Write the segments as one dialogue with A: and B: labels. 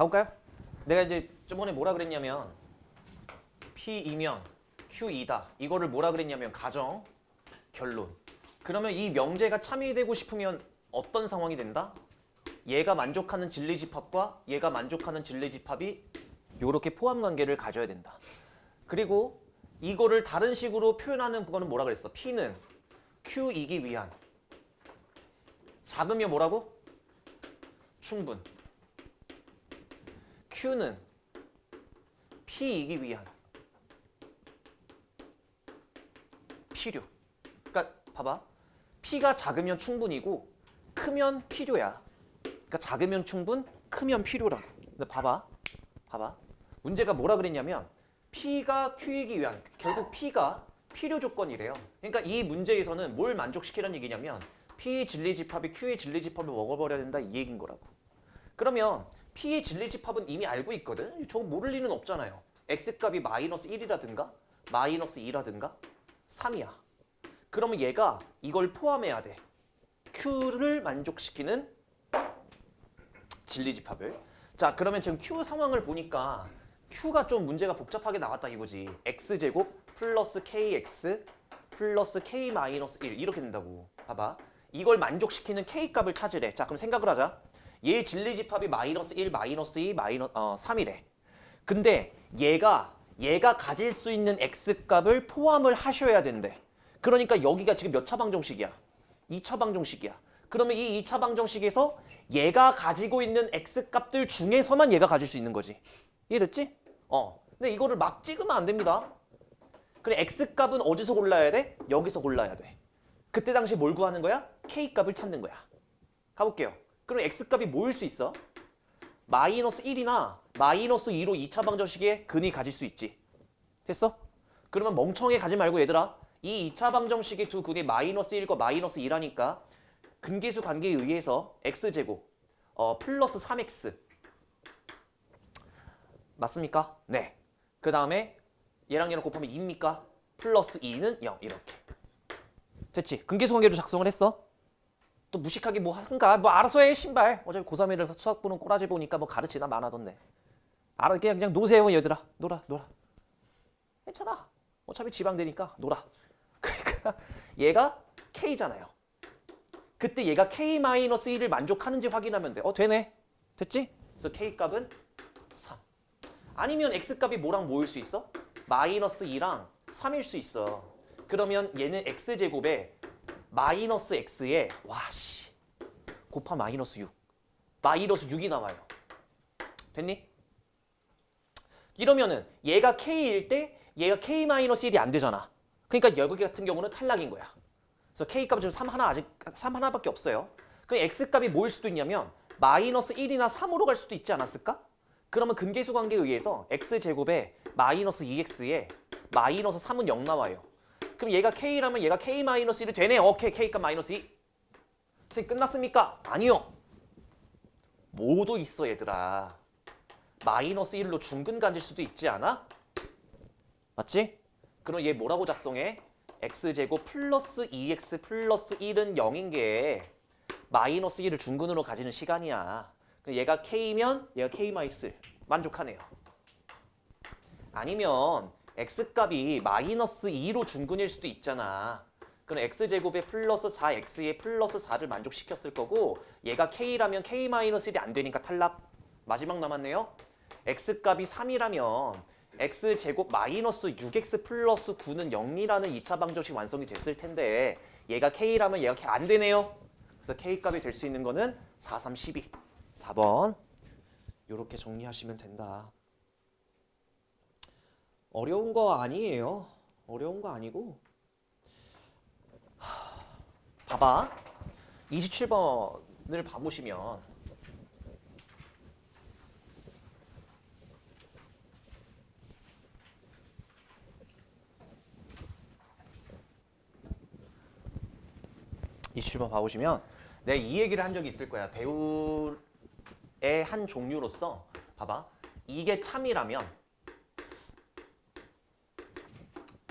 A: 가볼까요? 내가 이제 저번에 뭐라 그랬냐면 P이면 Q이다. 이거를 뭐라 그랬냐면 가정, 결론. 그러면 이 명제가 참여되고 싶으면 어떤 상황이 된다? 얘가 만족하는 진리집합과 얘가 만족하는 진리집합이 이렇게 포함관계를 가져야 된다. 그리고 이거를 다른 식으로 표현하는 그거는 뭐라 그랬어? P는 Q이기 위한 작으면 뭐라고? 충분. Q는 P이기 위한 필요. 그러니까 봐봐. P가 작으면 충분이고 크면 필요야. 그러니까 작으면 충분, 크면 필요라고. 근데 봐봐. 문제가 뭐라 그랬냐면 P가 Q이기 위한 결국 P가 필요 조건이래요. 그러니까 이 문제에서는 뭘 만족시키라는 얘기냐면 P의 진리집합이 Q의 진리집합을 먹어버려야 된다 이 얘기인 거라고. 그러면 P의 진리집합은 이미 알고 있거든. 저거 모를 리는 없잖아요. X값이 마이너스 1이라든가 마이너스 2라든가 3이야. 그러면 얘가 이걸 포함해야 돼. Q를 만족시키는 진리집합을. 자, 그러면 지금 Q 상황을 보니까 Q가 좀 문제가 복잡하게 나왔다 이거지. X제곱 플러스 KX 플러스 K 마이너스 1 이렇게 된다고. 봐봐. 이걸 만족시키는 K값을 찾으래. 자, 그럼 생각을 하자. 얘 진리집합이 마이너스 1, 마이너스 2, 3이래. 근데 얘가 가질 수 있는 X값을 포함을 하셔야 된대. 그러니까 여기가 지금 몇 차 방정식이야? 2차 방정식이야. 그러면 이 2차 방정식에서 얘가 가지고 있는 X값들 중에서만 얘가 가질 수 있는 거지. 이해됐지? 근데 이거를 막 찍으면 안 됩니다. 그래, X값은 어디서 골라야 돼? 여기서 골라야 돼. 그때 당시 뭘 구하는 거야? K값을 찾는 거야. 가볼게요. 그럼 X값이 뭐일 수 있어? 마이너스 1이나 마이너스 2로 2차 방정식에 근이 가질 수 있지. 됐어? 그러면 멍청하게 가지 말고 얘들아. 이 2차 방정식의 두 근이 마이너스 1과 마이너스 2라니까 근계수 관계에 의해서 X제곱 플러스 3X 맞습니까? 네. 그 다음에 얘랑 얘랑 곱하면 2입니까? 플러스 2는 0 이렇게. 됐지? 근계수 관계로 작성을 했어. 또 무식하게 뭐 하든가 뭐 알아서 해 신발. 어차피 고3애들 수학 보는 꼬라지 보니까 뭐 가르치나 많아던데. 알아 그냥 노세요 얘들아. 놀아. 괜찮아. 어차피 지방되니까 놀아. 그러니까 얘가 K잖아요. 그때 얘가 K-1을 만족하는지 확인하면 돼. 되네. 됐지? 그래서 K값은 3. 아니면 X값이 뭐랑 뭐일 수 있어? 마이너스 2랑 3일 수 있어. 그러면 얘는 X제곱에 마이너스 X에 와씨 곱하 마이너스 6. 마이너스 6이 나와요. 됐니? 이러면은 얘가 K일 때 얘가 K-1이 안 되잖아. 그러니까 여기 같은 경우는 탈락인 거야. 그래서 K값은 지금 3 하나 아직 3 하나밖에 없어요. 그럼 X값이 뭐일 수도 있냐면 마이너스 1이나 3으로 갈 수도 있지 않았을까? 그러면 근계수 관계에 의해서 X제곱에 마이너스 2X에 마이너스 3은 0 나와요. 그럼 얘가 K라면 얘가 K-1이 되네. 오케이. K값 마이너스 2. 선생님 끝났습니까? 아니요. 뭐도 있어 얘들아. 마이너스 1로 중근 가질 수도 있지 않아? 맞지? 그럼 얘 뭐라고 작성해? X제곱 플러스 2X 플러스 1은 0인 게 마이너스 1을 중근으로 가지는 시간이야. 얘가 K면 얘가 K-1 만족하네요. 아니면 X값이 마이너스 2로 중근일 수도 있잖아. 그럼 X제곱에 플러스 4X에 플러스 4를 만족시켰을 거고 얘가 K라면 K-1이 안 되니까 탈락. 마지막 남았네요. X값이 3이라면 X제곱 마이너스 6X 플러스 9는 0이라는 2차 방정식 완성이 됐을 텐데 얘가 K라면 얘가 K 안 되네요. 그래서 K값이 될 수 있는 거는 4, 3, 12. 4번. 이렇게 정리하시면 된다. 어려운 거 아니에요. 어려운 거 아니고. 봐봐. 27번을 봐보시면 27번 봐보시면 내가 이 얘기를 한 적이 있을 거야. 대우의 한 종류로서 봐봐. 이게 참이라면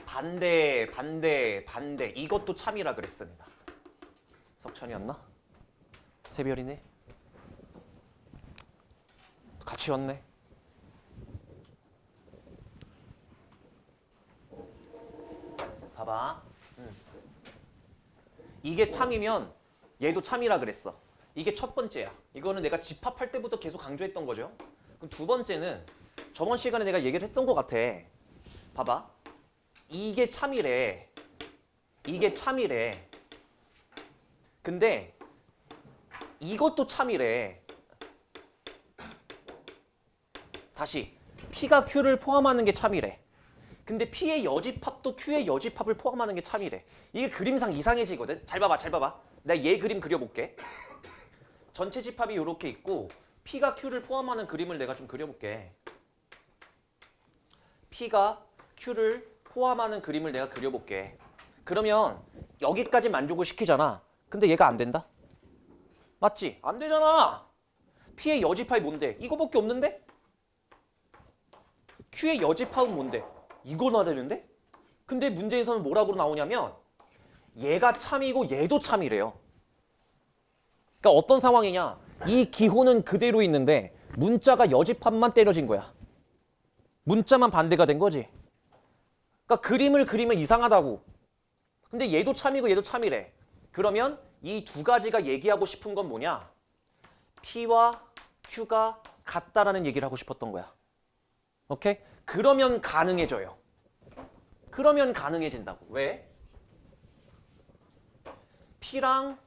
A: 반대 이것도 참이라 그랬습니다. 석천이었나? 세별이네. 같이 지웠네. 봐봐. 이게 참이면 얘도 참이라 그랬어. 이게 첫 번째야. 이거는 내가 집합할 때부터 계속 강조했던 거죠. 그럼 두 번째는 저번 시간에 내가 얘기를 했던 것 같아. 봐봐. 이게 참이래. 이게 참이래. 근데 이것도 참이래. 다시 P가 Q를 포함하는 게 참이래. 근데 P의 여집합도 Q의 여집합을 포함하는 게 참이래. 이게 그림상 이상해지거든. 잘 봐봐, 잘 봐봐. 내가 얘 그림 그려볼게. 전체 집합이 이렇게 있고 P가 Q를 포함하는 그림을 내가 좀 그려볼게. P가 Q를 포함하는 그림을 내가 그려볼게. 그러면 여기까지 만족을 시키잖아. 근데 얘가 안 된다? 맞지? 안 되잖아. P의 여집합이 뭔데? 이거밖에 없는데? Q의 여집합은 뭔데? 이거나 되는데? 근데 문제에서는 뭐라고 나오냐면 얘가 참이고 얘도 참이래요. 그러니까 어떤 상황이냐? 이 기호는 그대로 있는데 문자가 여집합만 때려진 거야. 문자만 반대가 된 거지. 그러니까 그림을 그리면 이상하다고. 근데 얘도 참이고 얘도 참이래. 그러면 이 두 가지가 얘기하고 싶은 건 뭐냐? P와 Q가 같다라는 얘기를 하고 싶었던 거야. 오케이? 그러면 가능해져요. 그러면 가능해진다고. 왜? P랑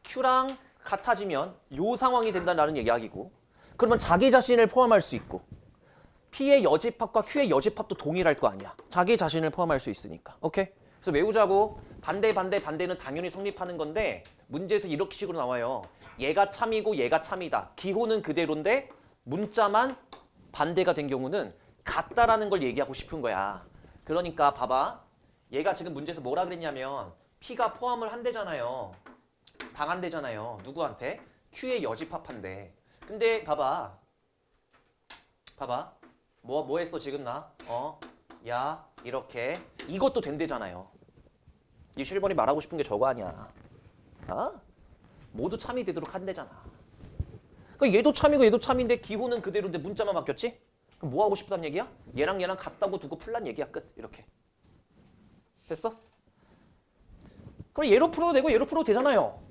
A: Q랑 같아지면 요 상황이 된다는 이야기고, 그러면 자기 자신을 포함할 수 있고 P의 여집합과 Q의 여집합도 동일할 거 아니야. 자기 자신을 포함할 수 있으니까. 오케이? 그래서 외우자고. 반대는 당연히 성립하는 건데 문제에서 이렇게 식으로 나와요. 얘가 참이고 얘가 참이다. 기호는 그대로인데 문자만 반대가 된 경우는 같다라는 걸 얘기하고 싶은 거야. 그러니까 봐봐. 얘가 지금 문제에서 뭐라 그랬냐면 P가 포함을 한대잖아요. 당한대잖아요. 누구한테? Q의 여집합한대. 근데 봐봐. 뭐 했어 지금 나? 야 이렇게 이것도 된대잖아요. 이 실버이 말하고 싶은 게 저거 아니야. 모두 참이 되도록 한대잖아. 그러니까 얘도 참이고 얘도 참인데 기호는 그대로인데 문자만 바뀌었지? 그럼 뭐 하고 싶다는 얘기야? 얘랑 얘랑 같다고 두고 풀란 얘기야. 끝. 이렇게. 됐어? 그럼 얘로 풀어도 되고 얘로 풀어도 되잖아요.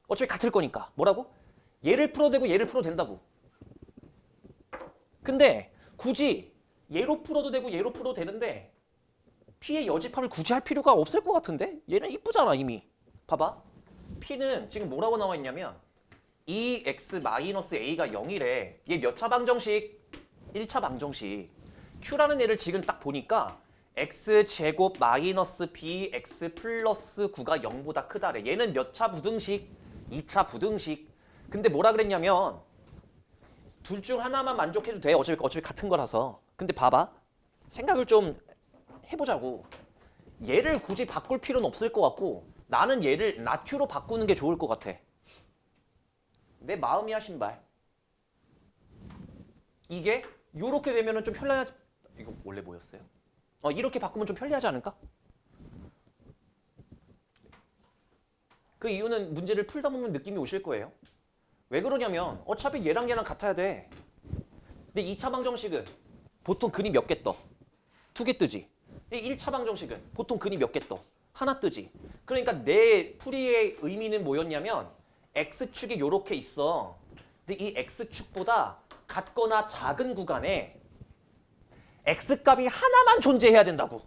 A: 어차피 같을 거니까. 뭐라고? 얘를 풀어도 되고 얘를 풀어도 된다고. 근데 굳이 얘로 풀어도 되고 얘로 풀어도 되는데 P의 여집합을 굳이 할 필요가 없을 것 같은데? 얘는 이쁘잖아 이미. 봐봐. P는 지금 뭐라고 나와 있냐면 2x-a가 0이래. 얘 몇 차 방정식? 1차 방정식. Q라는 애를 지금 딱 보니까 x제곱 마이너스 bx 플러스 9가 0보다 크다래. 얘는 몇 차 부등식? 2차 부등식. 근데 뭐라 그랬냐면 둘 중 하나만 만족해도 돼. 어차피 같은 거라서. 근데 봐봐. 생각을 좀 해보자고. 얘를 굳이 바꿀 필요는 없을 것 같고 나는 얘를 나큐로 바꾸는 게 좋을 것 같아. 내 마음이야 신발. 이게 요렇게 되면은 좀 편리하지. 이거 원래 뭐였어요? 이렇게 바꾸면 좀 편리하지 않을까? 그 이유는 문제를 풀다 보면 느낌이 오실 거예요. 왜 그러냐면 어차피 얘랑 같아야 돼. 근데 2차 방정식은 보통 근이 몇 개 떠? 2개 뜨지. 1차 방정식은 보통 근이 몇 개 떠? 하나 뜨지. 그러니까 내 풀이의 의미는 뭐였냐면 x축이 요렇게 있어. 근데 이 x축보다 같거나 작은 구간에 x값이 하나만 존재해야 된다고.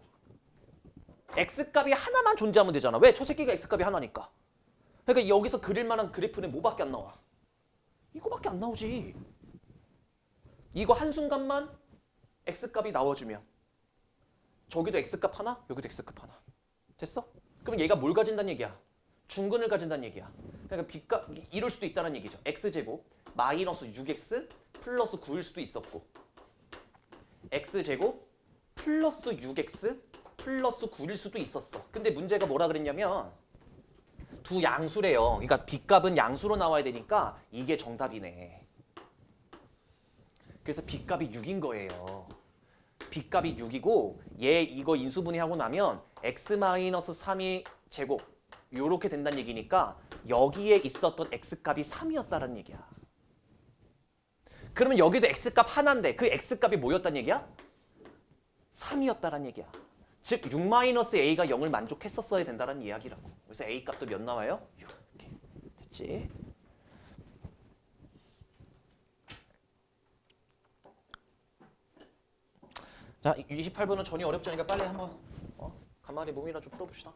A: x값이 하나만 존재하면 되잖아. 왜? 저 새끼가 x값이 하나니까. 그러니까 여기서 그릴 만한 그래프는 뭐밖에 안 나와? 이거밖에 안 나오지. 이거 한순간만 x값이 나와주면 저기도 x값 하나, 여기도 x값 하나. 됐어? 그럼 얘가 뭘 가진다는 얘기야? 중근을 가진다는 얘기야. 그러니까 b값 이럴 수도 있다는 얘기죠. x제곱 마이너스 6x 플러스 9일 수도 있었고 x제곱 플러스 6x 플러스 9일 수도 있었어. 근데 문제가 뭐라 그랬냐면 두 양수래요. 그러니까 b값은 양수로 나와야 되니까 이게 정답이네. 그래서 b값이 6인 거예요. b값이 6이고 얘 이거 인수분해하고 나면 x-3이 제곱 요렇게 된다는 얘기니까 여기에 있었던 x값이 3이었다는 얘기야. 그러면 여기도 x값 하나인데 그 x값이 뭐였단 얘기야? 3이었다란 얘기야. 즉 6-a가 0을 만족했었어야 된다는 이야기라고. 그래서 a 값도 몇 나와요? 6. 이렇게 됐지? 자, 28번은 전혀 어렵지 않으니까 빨리 한번 간만에 몸이나 좀 풀어봅시다.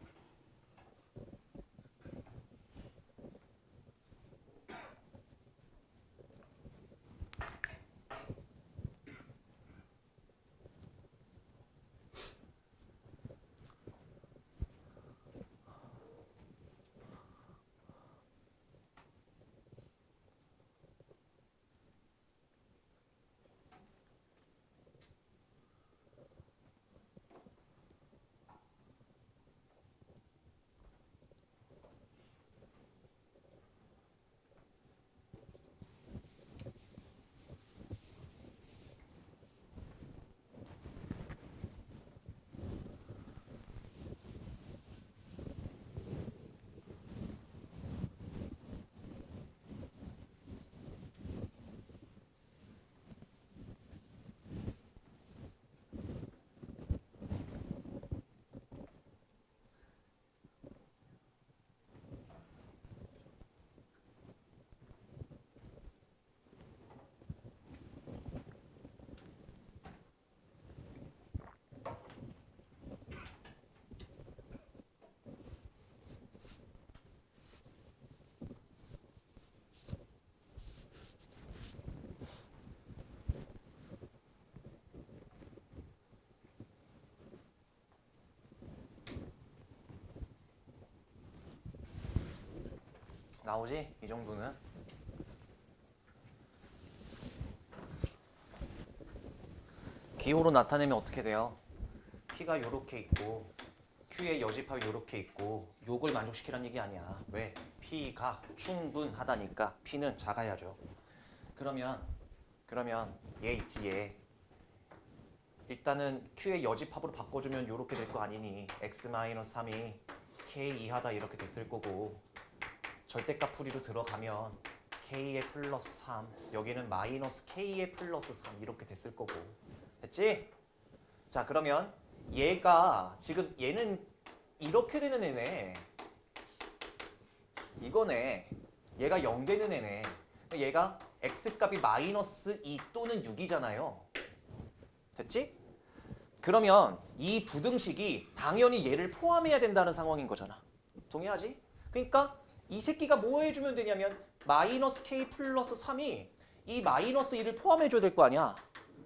A: 나오지? 이 정도는. 기호로 나타내면 어떻게 돼요? P가 요렇게 있고 Q의 여집합이 요렇게 있고 요걸 만족시키라는 얘기 아니야. 왜? P가 충분하다니까 P는 작아야죠. 그러면 얘 있지 얘. 일단은 Q의 여집합으로 바꿔주면 요렇게 될 거 아니니 x-3이 K 이하다 이렇게 됐을 거고 절대값 풀이로 들어가면 K의 플러스 3 여기는 마이너스 K의 플러스 3 이렇게 됐을 거고 됐지? 자 그러면 얘가 지금 얘는 이렇게 되는 애네 이거네 얘가 0 되는 애네 얘가 x값이 마이너스 2 또는 6이잖아요 됐지? 그러면 이 부등식이 당연히 얘를 포함해야 된다는 상황인 거잖아 동의하지? 그러니까 이 새끼가 뭐 해주면 되냐면 마이너스 k 플러스 3이 이 마이너스 2를 포함해줘야 될 거 아니야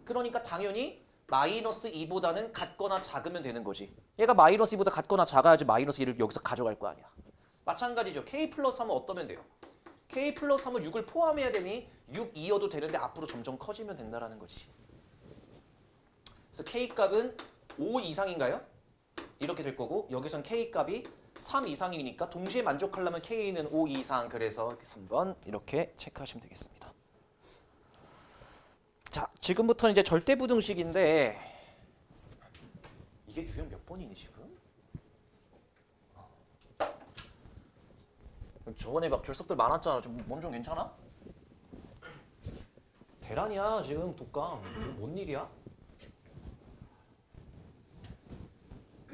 A: 그러니까 당연히 마이너스 2보다는 같거나 작으면 되는 거지 얘가 마이너스 2보다 같거나 작아야지 마이너스 2를 여기서 가져갈 거 아니야 마찬가지죠 k 플러스 3은 어떠면 돼요? k 플러스 3은 6을 포함해야 되니 6 이어도 되는데 앞으로 점점 커지면 된다는 거지 그래서 k 값은 5 이상인가요? 이렇게 될 거고 여기선 k 값이 3 이상이니까 동시에 만족하려면 K는 5 이상 그래서 3번 이렇게 체크하시면 되겠습니다. 자 지금부터는 이제 절대부등식인데 이게 유형 몇 번이니 지금? 저번에 막 결석들 많았잖아. 몸 좀 괜찮아? 대란이야 지금 독감. 뭔 일이야?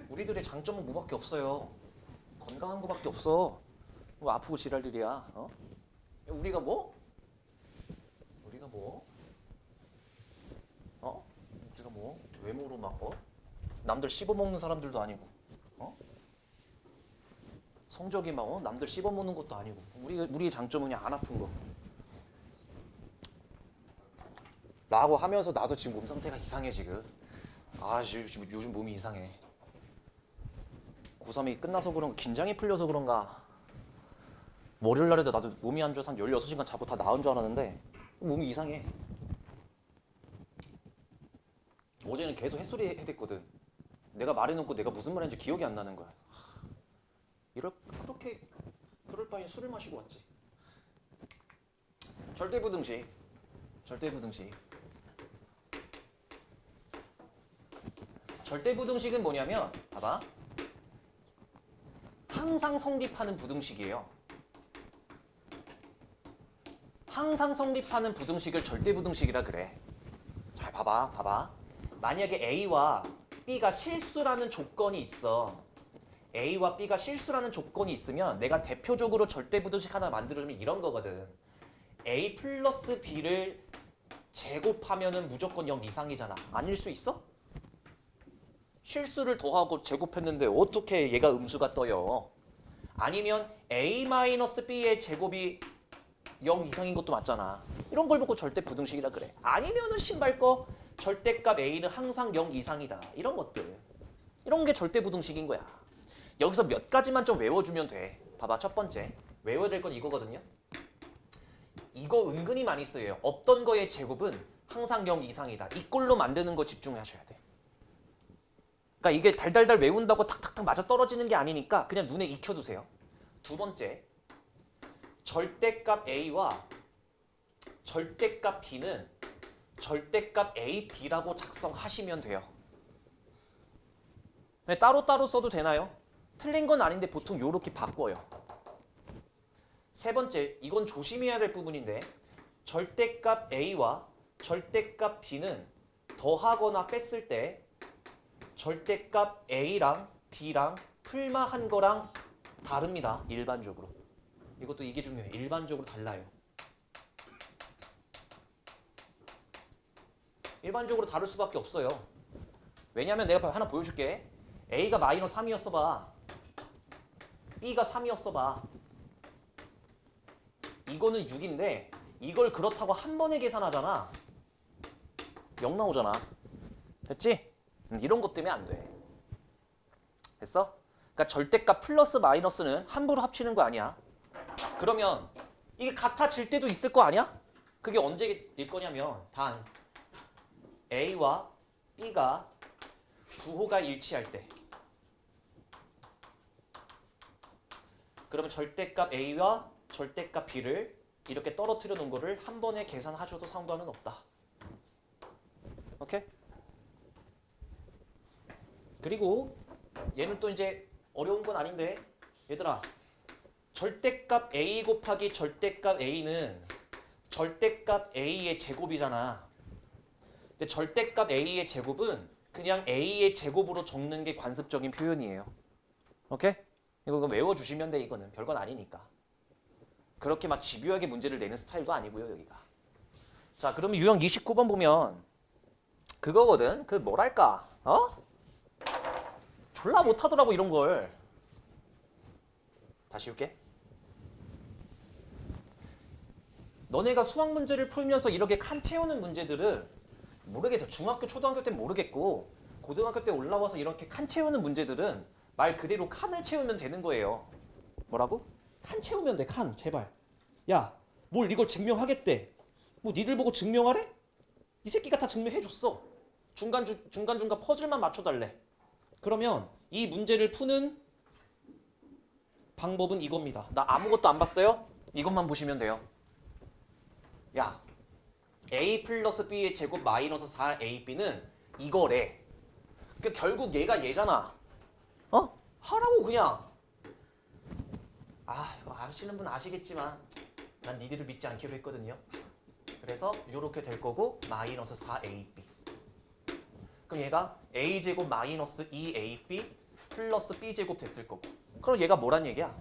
A: 우리들의 장점은 뭐밖에 없어요. 건강한 거밖에 없어. 뭐 아프고 지랄 일이야. 어? 우리가 뭐? 우리가 뭐? 어? 우리가 뭐? 외모로 막 남들 씹어먹는 사람들도 아니고. 어? 성적이 막 남들 씹어먹는 것도 아니고. 우리의 장점은 그냥 안 아픈 거. 라고 하면서 나도 지금 몸 상태가 이상해 지금. 지금 요즘 몸이 이상해. 고3이 끝나서 그런가 긴장이 풀려서 그런가 월요일 날에도 나도 몸이 안 좋아서 한 16시간 자고 다 나은 줄 알았는데 몸이 이상해 어제는 계속 햇소리 해댔거든 내가 말해놓고 내가 무슨 말인지 기억이 안 나는 거야 그럴 바엔 술을 마시고 왔지 절대부등식 절대부등식은 뭐냐면 봐봐 항상 성립하는 부등식이에요. 항상 성립하는 부등식을 절대부등식이라 그래. 잘 봐봐. 만약에 A와 B가 실수라는 조건이 있어. A와 B가 실수라는 조건이 있으면 내가 대표적으로 절대부등식 하나 만들어주면 이런 거거든. A 플러스 B를 제곱하면은 무조건 0 이상이잖아. 아닐 수 있어? 실수를 더하고 제곱했는데 어떻게 얘가 음수가 떠요? 아니면 A 마이너스 B의 제곱이 0 이상인 것도 맞잖아. 이런 걸 보고 절대부등식이라 그래. 아니면은 신발 거 절대값 A는 항상 0 이상이다. 이런 것들. 이런 게 절대부등식인 거야. 여기서 몇 가지만 좀 외워주면 돼. 봐봐, 첫 번째. 외워야 될 건 이거거든요. 이거 은근히 많이 쓰여요. 어떤 거의 제곱은 항상 0 이상이다. 이 꼴로 만드는 거 집중하셔야 돼. 그러니까 이게 달달달 외운다고 탁탁탁 맞아 떨어지는 게 아니니까 그냥 눈에 익혀두세요. 두 번째, 절대값 A와 절대값 B는 절대값 A, B라고 작성하시면 돼요. 따로따로 써도 되나요? 틀린 건 아닌데 보통 이렇게 바꿔요. 세 번째, 이건 조심해야 될 부분인데 절대값 A와 절대값 B는 더하거나 뺐을 때 절대값 A랑 B랑 풀마한 거랑 다릅니다. 일반적으로. 이것도 이게 중요해요. 일반적으로 달라요. 일반적으로 다를 수밖에 없어요. 왜냐면 내가 하나 보여줄게. A가 마이너스 3이었어 봐. B가 3이었어 봐. 이거는 6인데 이걸 그렇다고 한 번에 계산하잖아. 0 나오잖아. 됐지? 이런 것 때문에 안 돼. 됐어? 그러니까 절대값 플러스 마이너스는 함부로 합치는 거 아니야. 그러면 이게 같아질 때도 있을 거 아니야? 그게 언제일 거냐면 단 A와 B가 부호가 일치할 때. 그러면 절대값 A와 절대값 B를 이렇게 떨어뜨려 놓은 거를 한 번에 계산하셔도 상관은 없다. 오케이? 그리고 얘는 또 이제 어려운 건 아닌데 얘들아, 절대값 A 곱하기 절대값 A는 절대값 A의 제곱이잖아. 근데 절대값 A의 제곱은 그냥 A의 제곱으로 적는 게 관습적인 표현이에요. 오케이? 이거 외워주시면 돼. 이거는 별건 아니니까. 그렇게 막 집요하게 문제를 내는 스타일도 아니고요. 여기가. 자, 그러면 유형 29번 보면 그거거든. 그 뭐랄까, 졸라 못하더라고 이런 걸. 다시 올게. 너네가 수학 문제를 풀면서 이렇게 칸 채우는 문제들은 모르겠어. 중학교, 초등학교 때는 모르겠고 고등학교 때 올라와서 이렇게 칸 채우는 문제들은 말 그대로 칸을 채우면 되는 거예요. 뭐라고? 칸 채우면 돼. 칸. 제발. 야, 뭘 이걸 증명하겠대. 뭐 니들 보고 증명하래? 이 새끼가 다 증명해줬어. 중간중간 퍼즐만 맞춰달래. 그러면 이 문제를 푸는 방법은 이겁니다. 나 아무것도 안 봤어요? 이것만 보시면 돼요. 야, A 플러스 B의 제곱 마이너스 4AB는 이거래. 그러니까 결국 얘가 얘잖아. 하라고 그냥. 이거 아시는 분 아시겠지만 난 니들을 믿지 않기로 했거든요. 그래서 이렇게 될 거고 마이너스 4AB. 그럼 얘가 A제곱 마이너스 2AB 플러스 B제곱 됐을 거고. 그럼 얘가 뭐란 얘기야?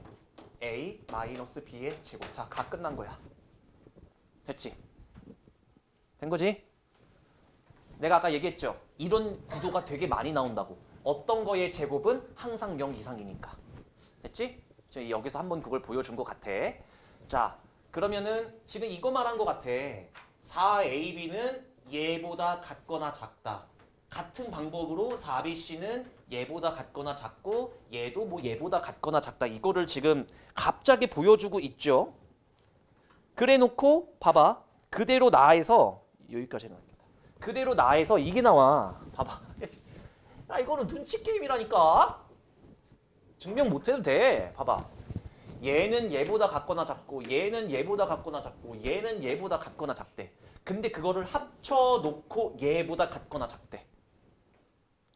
A: A 마이너스 B의 제곱. 자, 가 끝난 거야. 됐지? 된 거지? 내가 아까 얘기했죠. 이런 구도가 되게 많이 나온다고. 어떤 거의 제곱은 항상 0 이상이니까. 됐지? 지금 여기서 한번 그걸 보여준 것 같아. 자, 그러면은 지금 이거 말한 것 같아. 4AB는 얘보다 같거나 작다. 같은 방법으로 4BC는 얘보다 같거나 작고 얘도 뭐 얘보다 같거나 작다. 이거를 지금 갑자기 보여주고 있죠. 그래 놓고 봐봐. 그대로 나해서 여기까지 나옵니다. 그대로 나해서 이게 나와. 봐봐. 이거는 눈치 게임이라니까. 증명 못해도 돼. 봐봐. 얘는 얘보다 같거나 작고 얘는 얘보다 같거나 작고 얘는 얘보다 같거나 작대. 근데 그거를 합쳐놓고 얘보다 같거나 작대.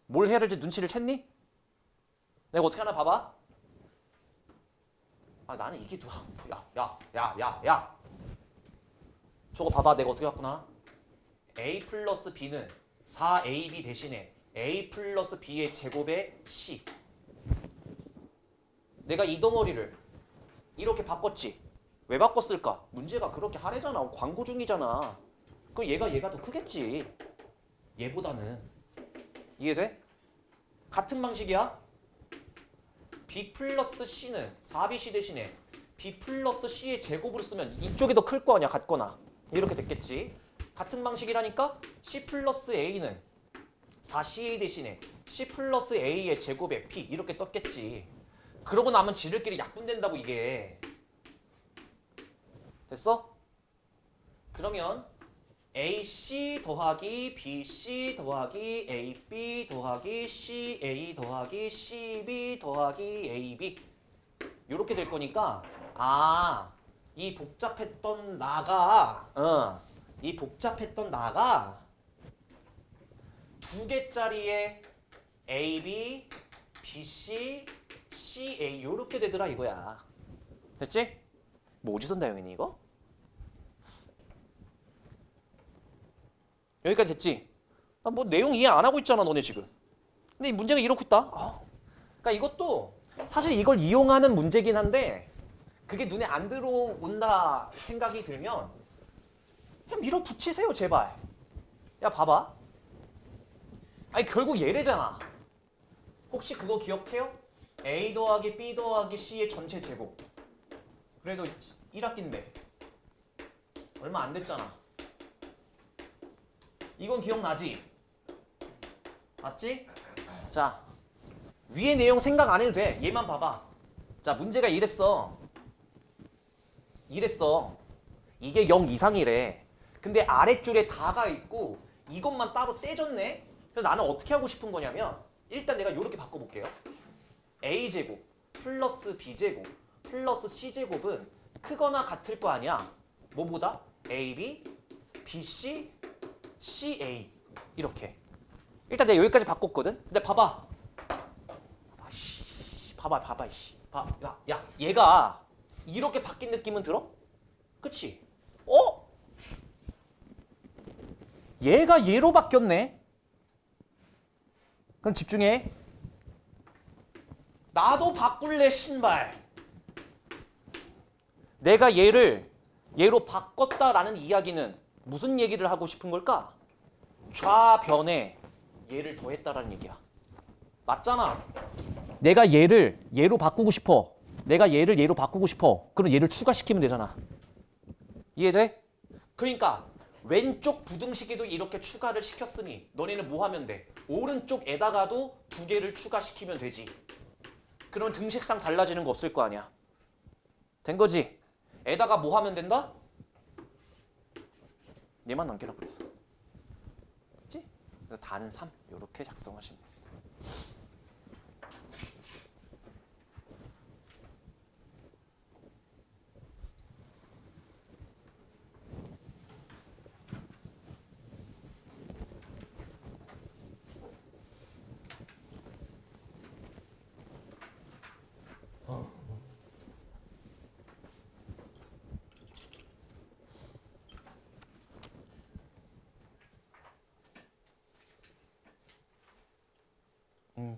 A: 뭘 해야 될지 눈치를 챘니? 내가 어떻게 하나 봐봐. 나는 이게 야. 저거 봐봐. 내가 어떻게 봤구나. a 플러스 b는 4ab 대신에 a 플러스 b의 제곱의 c. 내가 이 덩어리를 이렇게 바꿨지. 왜 바꿨을까? 문제가 그렇게 하래잖아. 광고 중이잖아. 그럼 얘가 더 크겠지. 얘보다는. 이해돼? 같은 방식이야. b 플러스 c는 4bc 대신에 b 플러스 c의 제곱으로 쓰면 이쪽이 더 클 거 아니야. 같거나. 이렇게 됐겠지. 같은 방식이라니까 c 플러스 a는 4ca 대신에 c 플러스 a의 제곱에 p 이렇게 떴겠지. 그러고 나면 지들끼리 약분된다고 이게. 됐어? 그러면 AC 더하기 BC 더하기 AB 더하기 CA 더하기 CB 더하기 AB 이렇게 될 거니까 이 복잡했던 나가 두 개짜리의 AB, BC, CA 이렇게 되더라 이거야. 됐지? 뭐 오지선다 형이니 이거? 여기까지 됐지? 나 뭐 내용 이해 안 하고 있잖아 너네 지금. 근데 이 문제가 이렇고 있다. 그러니까 이것도 사실 이걸 이용하는 문제긴 한데 그게 눈에 안 들어온다 생각이 들면 그냥 밀어붙이세요 제발. 야 봐봐. 아니 결국 얘래잖아. 혹시 그거 기억해요? A 더하기 B 더하기 C의 전체 제곱. 그래도 1학기인데 얼마 안 됐잖아. 이건 기억나지? 맞지? 자, 위에 내용 생각 안 해도 돼. 얘만 봐봐. 자, 문제가 이랬어. 이게 0 이상이래. 근데 아랫줄에 다가 있고 이것만 따로 떼줬네. 그래서 나는 어떻게 하고 싶은 거냐면 일단 내가 이렇게 바꿔볼게요. a제곱 플러스 b제곱 플러스 c제곱은 크거나 같을 거 아니야. 뭐보다? ab, bc, ca 이렇게. 일단 내가 여기까지 바꿨거든. 근데 봐봐. 야, 얘가 이렇게 바뀐 느낌은 들어? 그치? 얘가 얘로 바뀌었네. 그럼 집중해. 나도 바꿀래 신발. 내가 얘로 바꿨다라는 이야기는 무슨 얘기를 하고 싶은 걸까? 좌변에 얘를 더했다라는 얘기야. 맞잖아. 내가 얘로 바꾸고 싶어. 내가 얘로 바꾸고 싶어. 그럼 얘를 추가시키면 되잖아. 이해돼? 그러니까 왼쪽 부등식에도 이렇게 추가를 시켰으니 너네는 뭐 하면 돼? 오른쪽에다가도 두 개를 추가시키면 되지. 그럼 등식상 달라지는 거 없을 거 아니야. 된 거지? 에다가 뭐 하면 된다? 얘만 남기라 그랬어. 그치? 그래서 다는 3 이렇게 작성하시면 됩니다.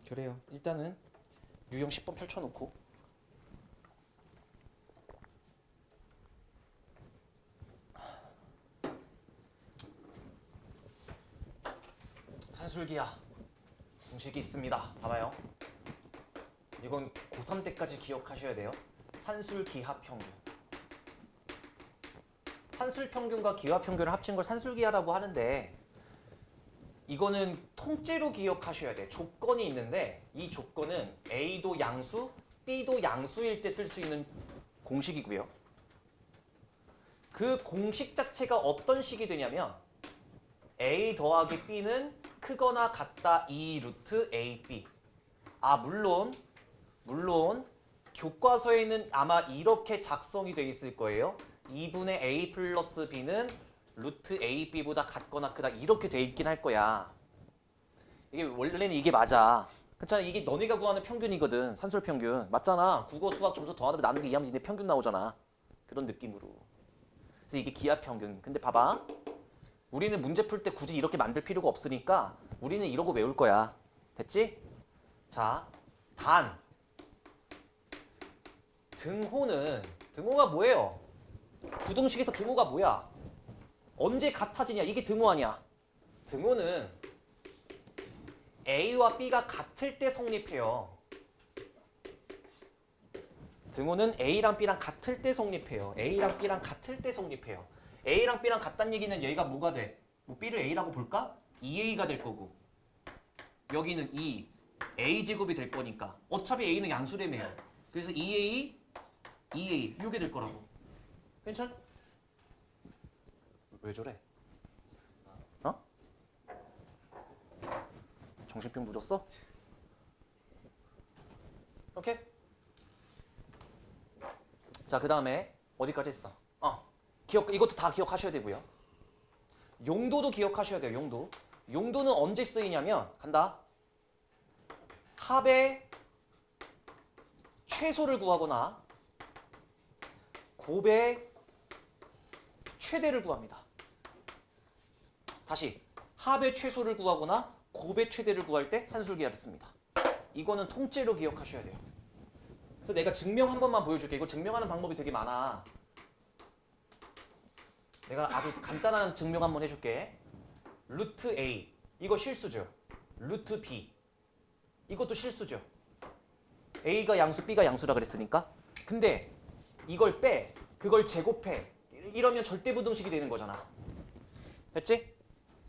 A: 그래요. 일단은 유형 10번 펼쳐놓고 산술기하 공식이 있습니다. 봐봐요. 이건 고3 때까지 기억하셔야 돼요. 산술기하평균. 산술평균과 기하평균을 합친 걸 산술기하라고 하는데 이거는 통째로 기억하셔야 돼. 조건이 있는데 이 조건은 A도 양수, B도 양수일 때 쓸 수 있는 공식이고요. 그 공식 자체가 어떤 식이 되냐면 A 더하기 B는 크거나 같다 2 루트 AB. 물론 교과서에는 아마 이렇게 작성이 돼 있을 거예요. 2분의 A 플러스 B는 루트 AB보다 같거나 크다 이렇게 돼 있긴 할 거야. 이게 원래는 이게 맞아. 그렇잖아. 이게 너네가 구하는 평균이거든. 산술평균. 맞잖아. 국어 수학 점수 더하면 나누기 2하면 니네 평균 나오잖아. 그런 느낌으로. 그래서 이게 기하평균. 근데 봐봐. 우리는 문제 풀 때 굳이 이렇게 만들 필요가 없으니까 우리는 이러고 외울 거야. 됐지? 자, 단. 등호가 뭐예요? 부등식에서 등호가 뭐야? 언제 같아지냐? 이게 등호 아니야. 등호는 A와 B가 같을 때 성립해요. 등호는 A랑 B랑 같을 때 성립해요. A랑 B랑 같을 때 성립해요. A랑 B랑 같다는 얘기는 얘가 뭐가 돼? 뭐 B를 A라고 볼까? 2A가 될 거고 여기는 2A제곱이 될 거니까 어차피 A는 양수래매요. 그래서 2A, 2A 이게 될 거라고. 괜찮? 왜 저래? 어? 정신병 부졌어? 오케이? 자, 그 다음에 어디까지 했어? 이것도 다 기억하셔야 되고요. 용도도 기억하셔야 돼요. 용도는 언제 쓰이냐면 간다. 합의 최소를 구하거나 곱의 최대를 구합니다. 다시 합의 최소를 구하거나 곱의 최대를 구할 때 산술기하를 씁니다. 이거는 통째로 기억하셔야 돼요. 그래서 내가 증명 한 번만 보여줄게. 이거 증명하는 방법이 되게 많아. 내가 아주 간단한 증명 한번 해줄게. 루트 A 이거 실수죠. 루트 B 이것도 실수죠. A가 양수 B가 양수라 그랬으니까. 근데 이걸 빼 그걸 제곱해 이러면 절대부등식이 되는 거잖아. 됐지?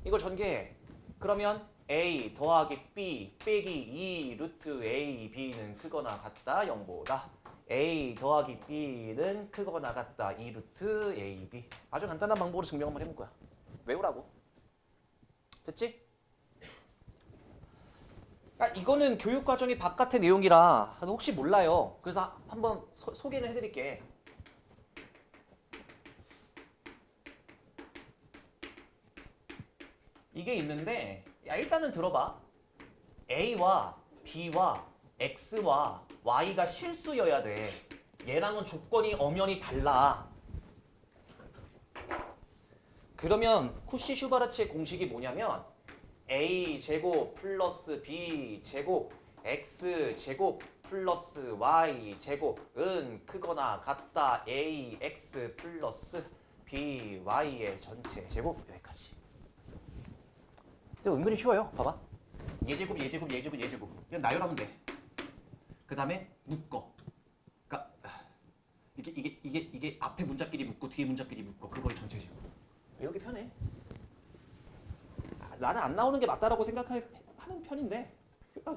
A: 이걸 전개해. 그러면 A 더하기 B 빼기 2 루트 A B는 크거나 같다 0보다. A 더하기 B는 크거나 같다 2 루트 A B. 아주 간단한 방법으로 증명 한번 해볼 거야. 외우라고. 됐지? 이거는 교육과정이 바깥의 내용이라 혹시 몰라요. 그래서 한번 소개를 해드릴게. 이게 있는데 일단은 들어봐. A와 B와 X와 Y가 실수여야 돼. 얘랑은 조건이 엄연히 달라. 그러면 쿠시-슈바르츠의 공식이 뭐냐면 A제곱 플러스 B제곱 X제곱 플러스 Y제곱은 크거나 같다 AX 플러스 BY의 전체 제곱. 여기까지. 근데 은근히 쉬워요. 봐봐. 얘제곱 얘제곱 얘제곱 얘제곱 그냥 나열하면 돼. 그 다음에 묶어. 그러니까 이게 앞에 문자끼리 묶고 뒤에 문자끼리 묶어. 그거의 전체 제곱. 이렇게 편해. 나는 안 나오는 게 맞다라고 생각하는 편인데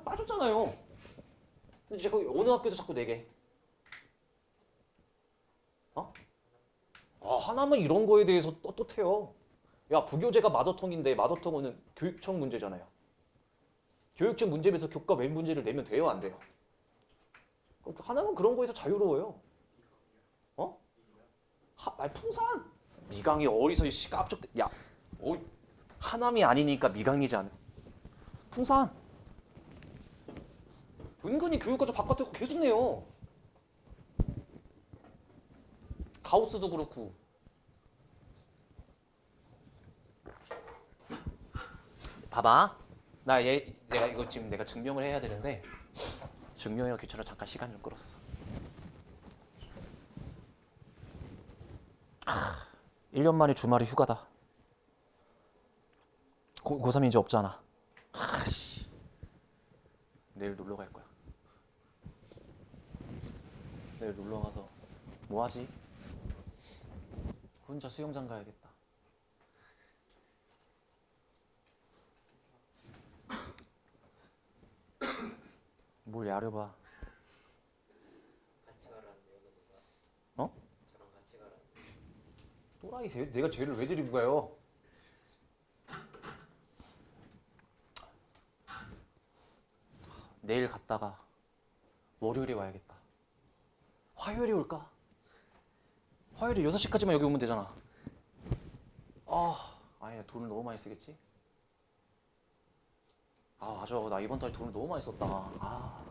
A: 빠졌잖아요. 근데 자꾸 어느 학교에서 자꾸 내게 하나만 이런 거에 대해서 떳떳해요. 야, 부교재가 마더텅인데 마더텅어는 교육청 문제잖아요. 교육청 문제에서 교과 웬 문제를 내면 돼요, 안 돼요? 하나만 그런 거에서 자유로워요. 풍산. 미강이 어디서 이 깜짝. 야, 하남이 아니니까 미강이지 않아. 풍산. 은근히 교육과정 바깥에 계속 내요. 가우스도 그렇고. 봐봐. 내가 이거 지금 내가 증명을 해야 되는데 증명해가 귀찮아 잠깐 시간 좀 끌었어. 1년 만에 주말이 휴가다. 고3 이제 없잖아. 내일 놀러 갈 거야. 내일 놀러 가서 뭐 하지? 혼자 수영장 가야겠다. 뭘 야려봐.
B: 같이 가라는데요, 누가?
A: 어?
B: 저랑 같이 가라는데.
A: 또라이세요? 내가 쟤를 왜 데리고 가요? 내일 갔다가 월요일에 와야겠다. 화요일에 올까? 화요일에 6시까지만 여기 오면 되잖아. 아니 돈을 너무 많이 쓰겠지? 맞아. 나 이번 달에 돈을 너무 많이 썼다.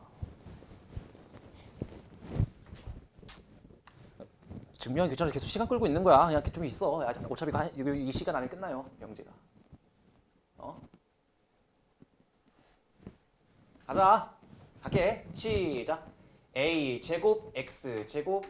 A: 증명이 귀찮아서 계속 시간 끌고 있는 거야. 그냥 좀 있어. 야, 어차피 이 시간 안에 끝나요. 영재가. 가자. 갈게. 시작. a 제곱 x 제곱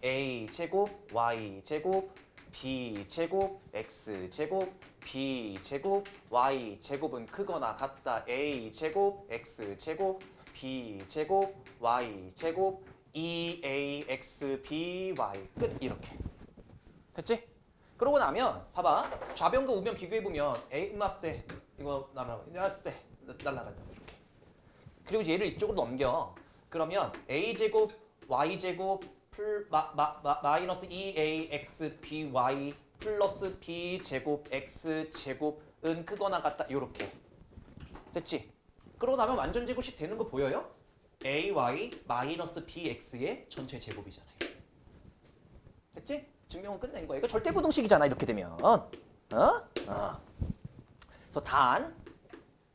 A: a 제곱 y 제곱 b 제곱 x 제곱 b 제곱 y 제곱은 크거나 같다. a 제곱 x 제곱 b 제곱 y 제곱 2ax by 끝. 이렇게 됐지? 그러고 나면 봐봐. 좌변과 우변 비교해보면 a 났을 때 이거 날라갔을 때 날라간다. 이렇게. 그리고 얘를 이쪽으로 넘겨. 그러면 a제곱 y제곱 마이너스 2ax by 플러스 b제곱 x제곱은 크거나 같다. 이렇게 됐지? 그러고 나면 완전 제곱식 되는 거 보여요? ay 마이너스 bx의 전체 제곱이잖아요. 됐지? 증명은 끝낸 거야. 이거 절대부등식이잖아. 이렇게 되면 그래서 단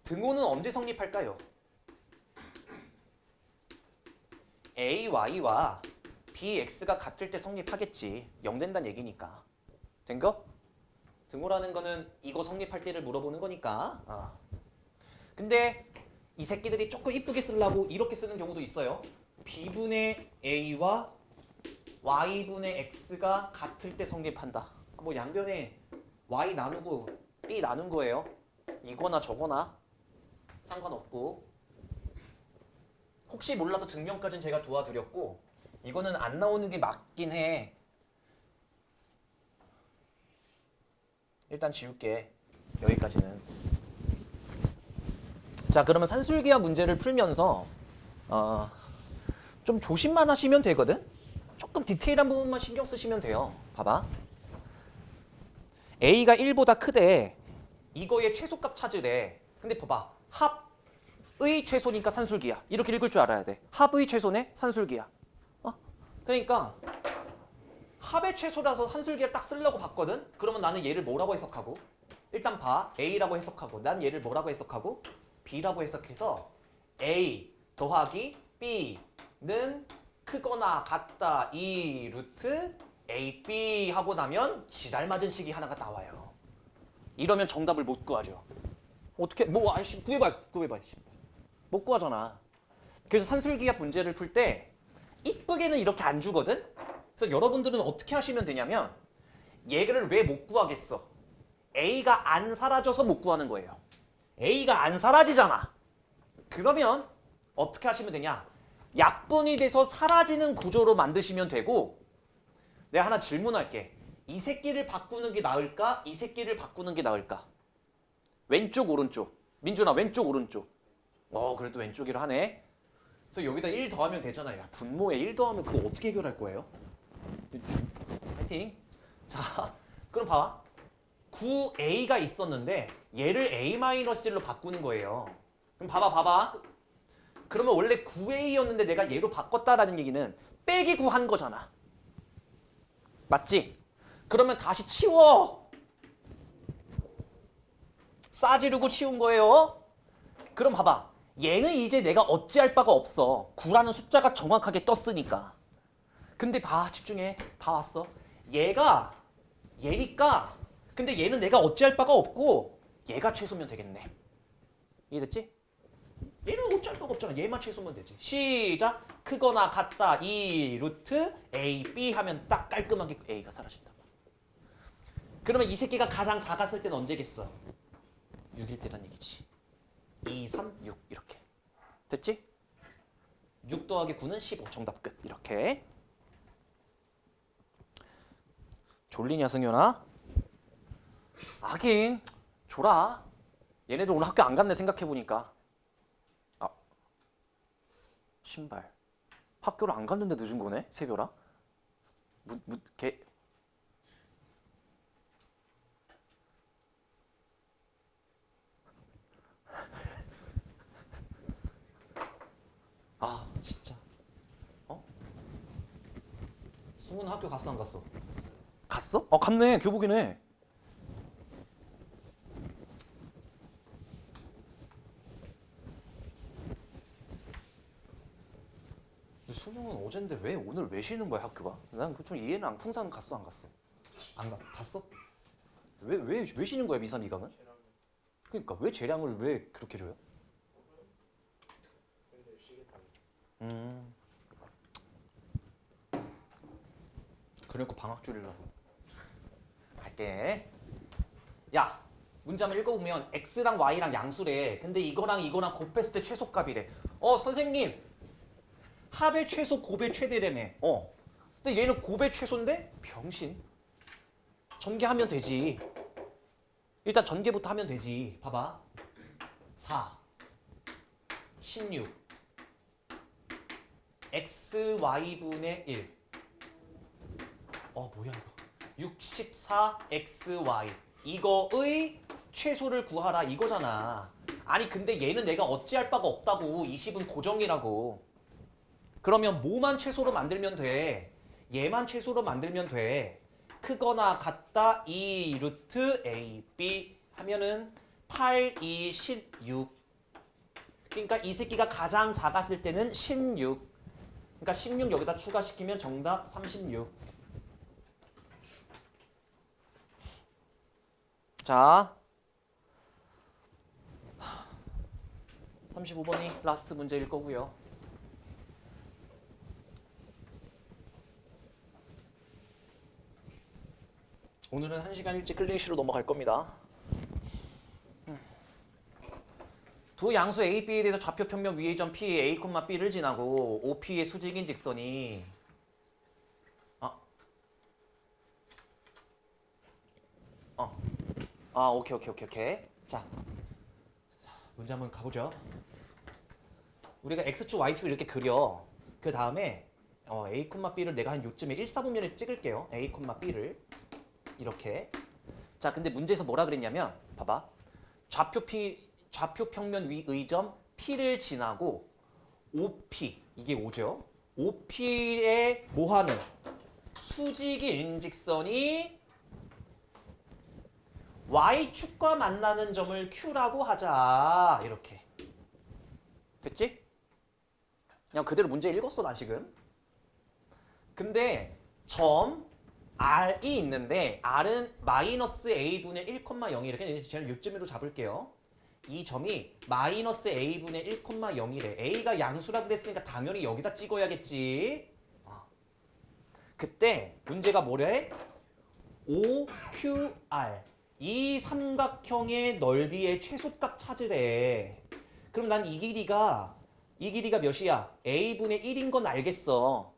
A: 등호는 언제 성립할까요? ay와 bx가 같을 때 성립하겠지. 0 된다는 얘기니까. 된 거? 등호라는 거는 이거 성립할 때를 물어보는 거니까. 근데 이 새끼들이 조금 이쁘게 쓰려고 이렇게 쓰는 경우도 있어요. b분의 a와 y분의 x가 같을 때 성립한다. 뭐 양변에 y 나누고 b 나눈 거예요. 이거나 저거나 상관없고. 혹시 몰라서 증명까지는 제가 도와드렸고 이거는 안 나오는 게 맞긴 해. 일단 지울게. 여기까지는. 자, 그러면 산술기하 문제를 풀면서 좀 조심만 하시면 되거든? 조금 디테일한 부분만 신경 쓰시면 돼요. 봐봐. a가 1보다 크대. 이거의 최소값 찾으래. 근데 봐봐. 합의 최소니까 산술기하. 이렇게 읽을 줄 알아야 돼. 합의 최소네 산술기하. 그러니까 합의 최소라서 산술기하를 딱 쓰려고 봤거든? 그러면 나는 얘를 뭐라고 해석하고? 일단 봐. a라고 해석하고 난 얘를 뭐라고 해석하고? b라고 해석해서 a 더하기 b는 크거나 같다. 이 루트 ab 하고 나면 지랄 맞은 식이 하나가 나와요. 이러면 정답을 못 구하죠. 어떻게 아이씨 구해봐. 못 구하잖아. 그래서 산술기하 문제를 풀 때 이쁘게는 이렇게 안 주거든. 그래서 여러분들은 어떻게 하시면 되냐면 얘를 왜 못 구하겠어? a가 안 사라져서 못 구하는 거예요. a가 안 사라지잖아. 그러면 어떻게 하시면 되냐? 약분이 돼서 사라지는 구조로 만드시면 되고. 내가 하나 질문할게. 이 새끼를 바꾸는 게 나을까? 이 새끼를 바꾸는 게 나을까? 왼쪽 오른쪽. 민준아 왼쪽 오른쪽. 그래도 왼쪽이라 하네. 그래서 여기다 1 더하면 되잖아요. 야, 분모에 1 더하면 그거 어떻게 해결할 거예요? 파이팅. 자, 그럼 봐. 9a가 있었는데 얘를 a-1로 바꾸는 거예요. 그럼 봐봐. 그러면 원래 9a였는데 내가 얘로 바꿨다라는 얘기는 빼기 9 한 거잖아. 맞지? 그러면 다시 치워. 싸지르고 치운 거예요. 그럼 봐봐. 얘는 이제 내가 어찌할 바가 없어. 9라는 숫자가 정확하게 떴으니까. 근데 봐, 집중해. 다 왔어. 얘니까 근데 얘는 내가 어찌할 바가 없고 얘가 최소면 되겠네. 이해됐지? 얘는 어찌할 바가 없잖아. 얘만 최소면 되지. 시작. 크거나 같다. 이 루트 a, b 하면 딱 깔끔하게 a가 사라진다. 그러면 이 새끼가 가장 작았을 때는 언제겠어? 6일 때란 얘기지. 2, 3, 6 이렇게. 됐지? 6 더하기 9는 15. 정답 끝. 이렇게. 졸리냐 승현아? 하긴 졸아. 얘네들 오늘 학교 안 갔네 생각해보니까. 신발. 학교를 안 갔는데 늦은 거네? 새별아? 걔. 진짜. 승훈 학교 갔어 안 갔어? 갔어? 갔네. 교복이네. 근데 수능은 어젠데 왜 오늘 왜 쉬는 거야 학교가? 난 그 좀 이해는 안. 풍산 갔어 안 갔어? 안 갔어. 갔어? 왜 쉬는 거야 미삼 이강은? 그러니까 왜 재량을 왜 그렇게 줘요?
B: 팬들 쉬겠다고.
A: 음. 그러니까 방학 줄이려고. 할게. 야, 문제 한번 읽어보면 x랑 y랑 양수래. 근데 이거랑 곱했을 때 최소값이래. 선생님 합의 최소 곱의 최대라며. 근데 얘는 곱의 최소인데 병신. 전개하면 되지. 일단 전개부터 하면 되지. 봐봐. 4 16 xy분의 1. 뭐야 이거. 64xy. 이거의 최소를 구하라 이거잖아. 아니 근데 얘는 내가 어찌할 바가 없다고. 20은 고정이라고. 그러면 뭐만 최소로 만들면 돼? 얘만 최소로 만들면 돼. 크거나 같다 2 루트 a b 하면은 8, 2, 16. 그러니까 이 새끼가 가장 작았을 때는 16. 그러니까 16 여기다 추가시키면 정답 36. 자, 35번이 라스트 문제일 거고요. 오늘은 1시간 일찍 클리닉시로 넘어갈 겁니다. 두 양수 A, B에 대해서 좌표 평면 위의 점 P, A, B를 지나고 OP의 수직인 직선이 오케이. 자, 문제 한번 가보죠. 우리가 X축, Y축 이렇게 그려. 그 다음에 A, B를 내가 한 요쯤에 1사분면에 찍을게요. A, B를 이렇게. 자, 근데 문제에서 뭐라 그랬냐면 봐봐. 좌표 평면 위의 점 P를 지나고 OP, 이게 O죠. OP에 뭐하는 수직인 직선이 Y축과 만나는 점을 Q라고 하자. 이렇게. 됐지? 그냥 그대로 문제 읽었어 나 지금. 근데 점 R이 있는데 R은 마이너스 A분의 1,0 이렇게 제가 요쯤으로 잡을게요. 이 점이 마이너스 A분의 1,0이래. A가 양수라 그랬으니까 당연히 여기다 찍어야겠지. 그때 문제가 뭐래? OQR. 이 삼각형의 넓이의 최소값 찾으래. 그럼 난 이 길이가 몇이야? A분의 1인 건 알겠어.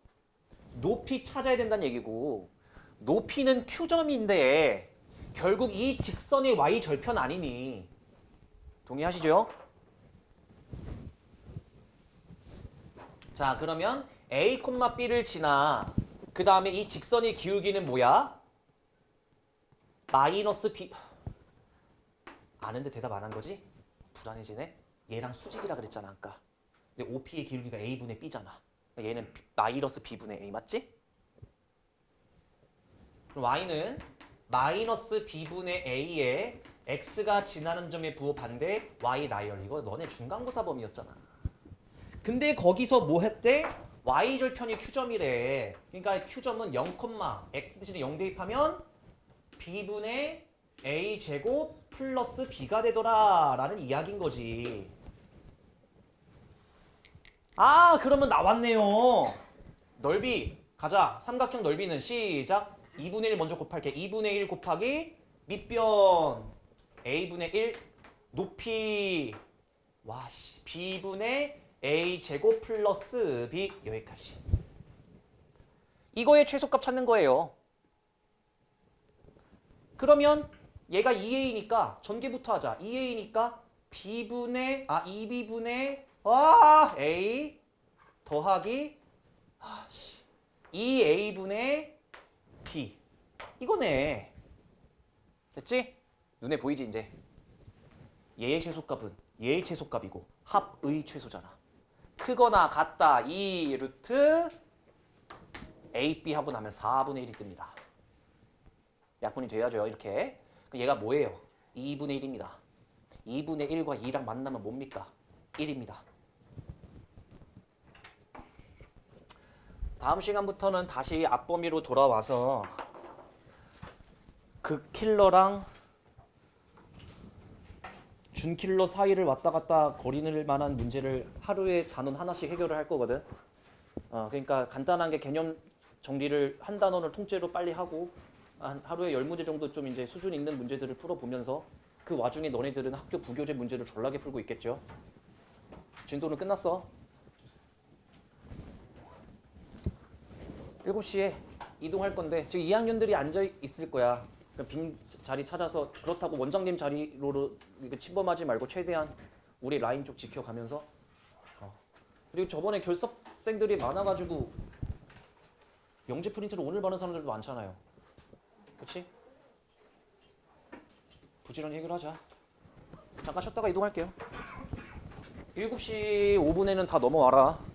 A: 높이 찾아야 된다는 얘기고. 높이는 Q점인데 결국 이 직선의 Y절편 아니니. 동의하시죠? 자, 그러면 A, B를 지나. 그 다음에 이 직선의 기울기는 뭐야? 마이너스 B. 아는데 대답 안 한 거지? 불안해지네. 얘랑 수직이라 그랬잖아 아까. 근데 OP의 기울기가 A분의 B잖아. 얘는 마이너스 B분의 A 맞지? 그럼 Y는 마이너스 B분의 A에 X가 지나는 점의 부호 반대 Y 나열. 이거 너네 중간고사 범위였잖아. 근데 거기서 뭐 했대? Y절편이 Q점이래. 그러니까 Q점은 0, X 대신에 0 대입하면 B분의 A제곱 플러스 B가 되더라 라는 이야기인 거지. 그러면 나왔네요. 넓이 가자. 삼각형 넓이는 시작. 2분의 1 먼저 곱할게. 2분의 1 곱하기 밑변 A분의 1 높이 B분의 A제곱 플러스 B 여기까지. 이거의 최소값 찾는 거예요. 그러면 얘가 2A니까 전개부터 하자. 2A니까 B분의 2B분의 A 더하기 2A분의 B. 이거네. 됐지? 눈에 보이지 이제. 얘의 최소값은 얘의 최소값이고 합의 최소잖아. 크거나 같다 2 루트 AB 하고 나면 4분의 1이 뜹니다. 약분이 돼야죠 이렇게. 얘가 뭐예요? 2분의 1입니다. 2분의 1과 2랑 만나면 뭡니까? 1입니다. 다음 시간부터는 다시 앞범위로 돌아와서 극킬러랑 준킬러 사이를 왔다 갔다 거리는 만한 문제를 하루에 단원 하나씩 해결을 할 거거든. 그러니까 간단한 게 개념 정리를 한 단원을 통째로 빨리 하고 한 하루에 10문제 정도 좀 이제 수준 있는 문제들을 풀어보면서 그 와중에 너네들은 학교 부교재 문제를 졸라게 풀고 있겠죠. 진도는 끝났어. 7시에 이동할 건데 지금 2학년들이 앉아 있을 거야. 빈 자리 찾아서 그렇다고 원장님 자리로 이거 침범하지 말고 최대한 우리 라인 쪽 지켜가면서 그리고 저번에 결석생들이 많아가지고 영재 프린트를 오늘 받은 사람들도 많잖아요. 그렇지? 부지런히 해결하자. 잠깐 쉬었다가 이동할게요. 7시 5분에는 다 넘어와라.